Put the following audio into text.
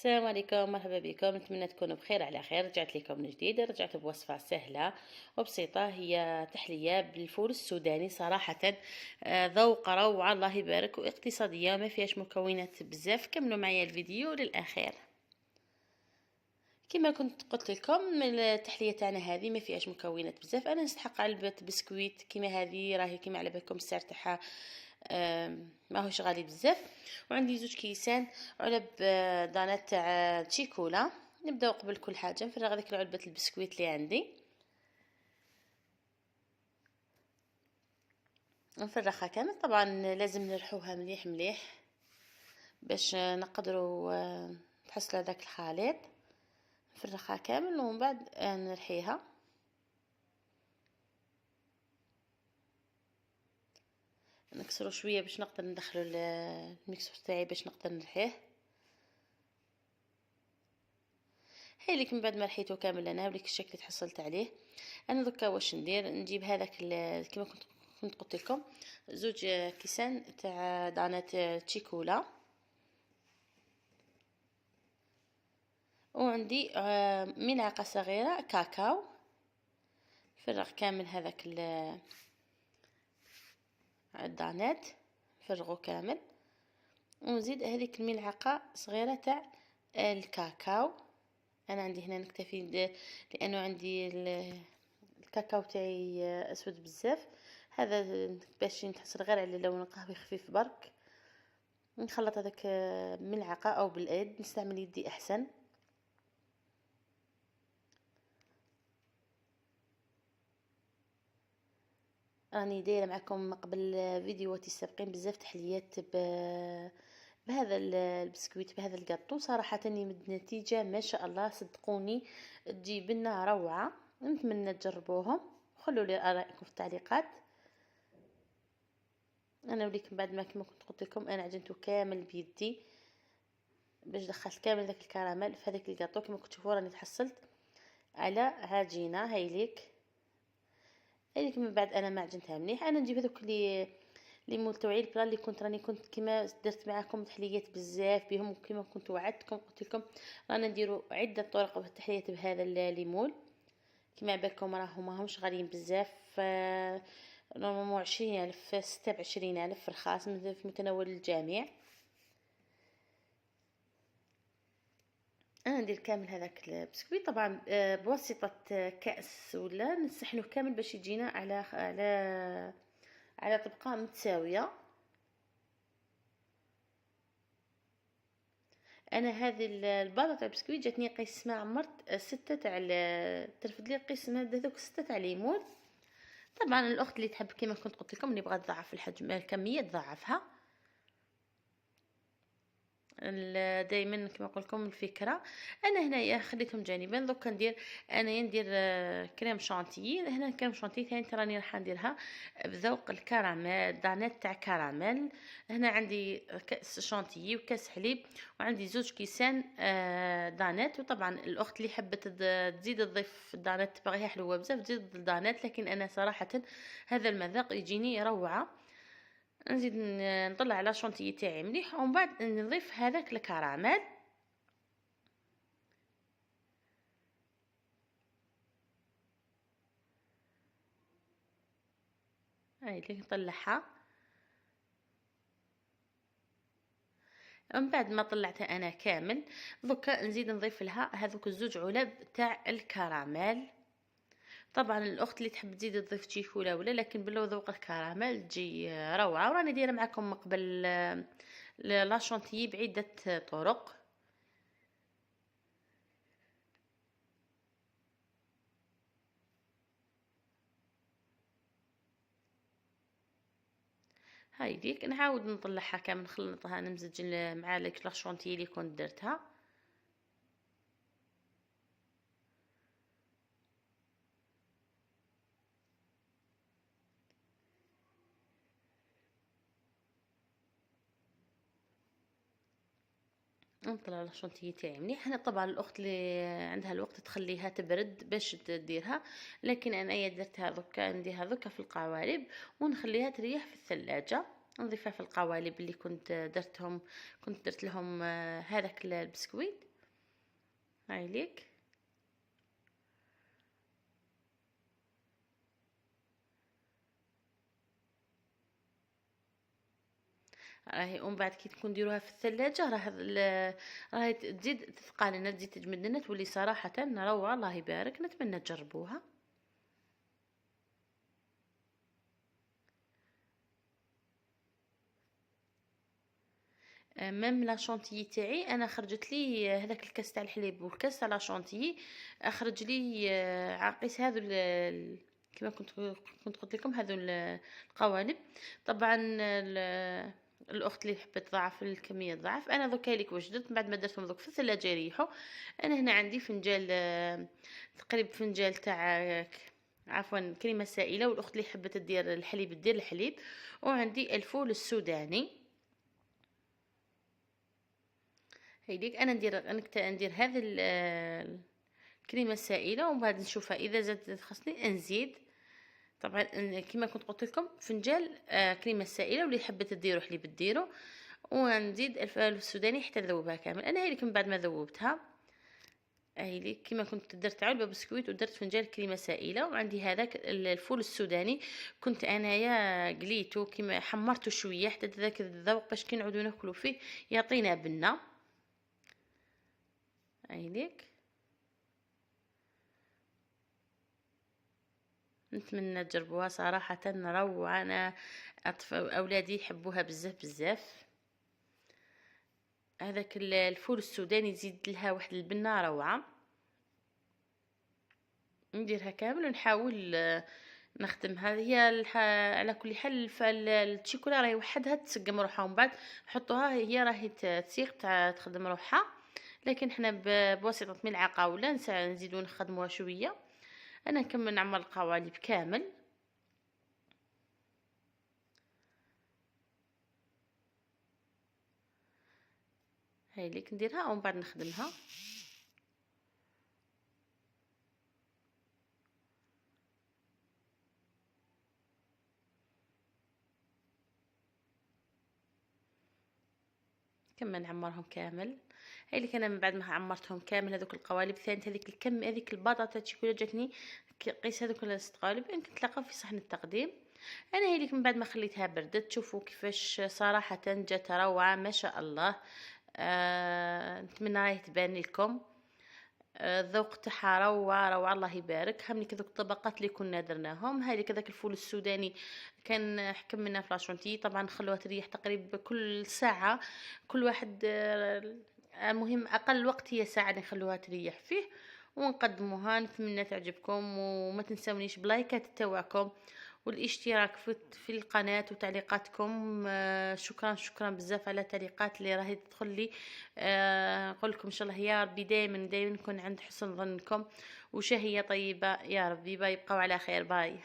السلام عليكم، مرحبا بكم. نتمنى تكونوا بخير على خير. رجعت لكم من جديد، رجعت بوصفه سهله وبسيطه. هي تحليه بالفول السوداني. صراحه ذوق روعه، الله يبارك، واقتصاديه وما فيهاش مكونات بزاف. كملوا معايا الفيديو للاخير. كما كنت قلت لكم، من التحليه تاعنا هذه ما فيهاش مكونات بزاف. انا نستحق علبه بسكويت كما هذه، راهي كما على بالكم السعر تاعها ماهوش غالي بزاف. وعندي 2 كيسان علب دانات تاع تشيكولا. نبداو قبل كل حاجه نفرغ هذيك علبه البسكويت اللي عندي، نفرغها كامل. طبعا لازم نرحوها مليح مليح باش نقدروا نحصلوا هذاك الخليط. نفرغها كامل ومن بعد نرحيها. نكسرو شويه باش نقدر ندخلو الميكسور تاعي باش نقدر نرحيه. هاي ليك من بعد ما رحيته كامل انا وليك الشكل اللي تحصلت عليه. انا دوكا واش ندير، نجيب هذاك كما كنت قلت لكم 2 كيسان تاع دانات تشيكولا، وعندي ملعقه صغيره كاكاو. فرغ كامل هذاك الدانات، فرغه كامل، ونزيد هذيك الملعقه صغيره تاع الكاكاو. انا عندي هنا نكتفي لانه عندي الكاكاو تاعي اسود بزاف. هذا باش نحصل غير على لون قهوي خفيف برك. نخلط هذاك ملعقه او باليد، نستعمل يدي احسن. راني دايره معكم قبل فيديوهات السابقين بزاف تحليات بهذا البسكويت، بهذا الجاتو. صراحه يمد نتيجه ما شاء الله، صدقوني تجيب لنا روعه. نتمنى تجربوهم. خلوا لي ارائكم في التعليقات. انا وليكم بعد ما كما كنت قلت لكم، انا عجنته كامل بيدي باش دخلت كامل ذاك الكراميل في هذاك الجاتو. كما كنت تشوفوا راني تحصلت على عجينه. هايليك من بعد انا ما عجنتها مليح. انا نجيب هذوك لي مول توعي البلا اللي كنت كما درت معكم تحليات بزاف بهم، وكما كنت وعدتكم قلت لكم رانا نديروا عده طرق في التحليات بهذا الليمول. كما بالكم راهم ماهمش غاليين بزاف. نورمالمون 20,000 26,000 في الخاص، في متناول الجميع. انا ندير كامل هذاك البسكويت طبعا بواسطه كاس، ولا نسحنوه كامل باش يجينا على طبقه متساويه. انا هذه الباطه تاع البسكويت جاتني قيس ما عمرت 6 تاع ترفد لي القيس هذوك 6 تاع ليمون. طبعا الاخت اللي تحب كما كنت قلت لكم، اللي بغات تضعف الحجم الكميه تضعفها. دائما كما نقول لكم الفكره. انا هنايا خليتهم جانبا. دوك ندير كريم شانتيي. هنا كريم شانتيي ثاني راني راح نديرها بذوق الكراميل، دانات تاع كراميل. هنا عندي كاس شانتيي وكاس حليب، وعندي 2 كيسان دانات. وطبعا الاخت اللي حبت تزيد تضيف الدانات باغيها حلوه بزاف تزيد الدانات، لكن انا صراحه هذا المذاق يجيني روعه. نزيد نطلع على شونتيي تاعي مليح، ومن بعد نضيف هذاك الكراميل. هاي اللي نطلعها. من بعد ما طلعتها انا كامل، دوكا نزيد نضيف لها هذوك 2 علب تاع الكراميل. طبعا الاخت اللي تحب تزيد تضيف تشيكولا ولا، لكن باللو ذوق الكراميل تجي روعه. وراني دايره معكم قبل لا شونتيي بعده طرق. هاي ديك نعاود نطلعها كامل، نخلطها نمزج مع لا شونتيي اللي كنت درتها. نطلع الشونتيي تاعي مليح. هنا طبعا الاخت اللي عندها الوقت تخليها تبرد باش تديرها، لكن انا درتها دوكا نديرها دوكا في القوالب ونخليها تريح في الثلاجه. نضيفها في القوالب اللي كنت درت لهم هذاك البسكويت، هاي ليك. راهي ومن بعد كي تكون ديروها في الثلاجه راهي تزيد تثقل لنا، تزيد تجمد لنا، تولي صراحه روعه. الله يبارك، نتمنى تجربوها. ميم لا شونتيي تاعي انا خرجت لي هذاك الكاس تاع الحليب والكاس تاع لا شونتيي، اخرج لي عقيس هذو كما كنت قلت لكم هذو القوالب. طبعا الاخت اللي حبت تضاعف الكميه ضعف، انا دوكا ليك وجدت بعد ما درتهم دوك في الثلاجه يريحوا. انا هنا عندي فنجال تقريبا فنجال تاع عفوا كريمه سائله، والاخت اللي حبت تدير الحليب دير الحليب. وعندي الفول السوداني. هيديك انا ندير هذه الكريمه السائله، ومن بعد نشوفها اذا زادت خصني نزيد. طبعا كما كنت قلت لكم فنجال كريمه سائله، واللي حبت تديروا حليب ديروا. ونزيد الفول السوداني حتى نذوبها كامل. انا هيك من بعد ما ذوبتها هيلي كما كنت درت علبه بسكويت ودرت فنجان كريمه سائله. وعندي هذاك الفول السوداني كنت انايا قليته كما حمرته شويه حتى ذاك الذوق باش كي نعودو ناكلو فيه يعطينا بنه. هيليك نتمنى تجربوها صراحه روعه. انا اولادي يحبوها بزاف بزاف. هذاك الفول السوداني يزيد لها واحد البنه روعه. نديرها كامل ونحاول نخدمها. هي على كل حال الشيكولا راهي وحدها تسقم روحها، ومن بعد نحطوها هي راهي تسيق تخدم روحها. لكن احنا بواسطه ملعقه ولا نزيدو نخدموها شويه. انا نكمل نعمل القوالب كامل. هاي ليك نديرها ومن بعد نخدمها. كمل نعمرهم كامل. هاي اللي كان من بعد ما عمرتهم كامل هذوك القوالب ثاني هذيك الكم هذيك البطاطا تشيكولا جاتني قيس هذوك القوالب يمكن تلاقوا في صحن التقديم. انا هي من بعد ما خليتها بردت تشوفوا كيفاش صراحه جات روعه ما شاء الله. نتمنى راهي تبان لكم. الذوق تاعها روعه روعه الله يبارك. همني كذوك الطبقات اللي كنا درناهم. هاي كذاك الفول السوداني كان حكمنا في لاشونتي. طبعا خلوها تريح تقريبا كل ساعه كل واحد مهم اقل وقت هي ساعه نخلوها تريح فيه ونقدموها. نتمنى تعجبكم وما تنسونيش بلايكات تاعكم والاشتراك في القناة وتعليقاتكم. شكرا بزاف على التعليقات اللي راهي تدخل لي. نقول لكم ان شاء الله يا ربي دائما نكون عند حسن ظنكم وشهية طيبة يا ربي. باي، بقوا على خير. باي.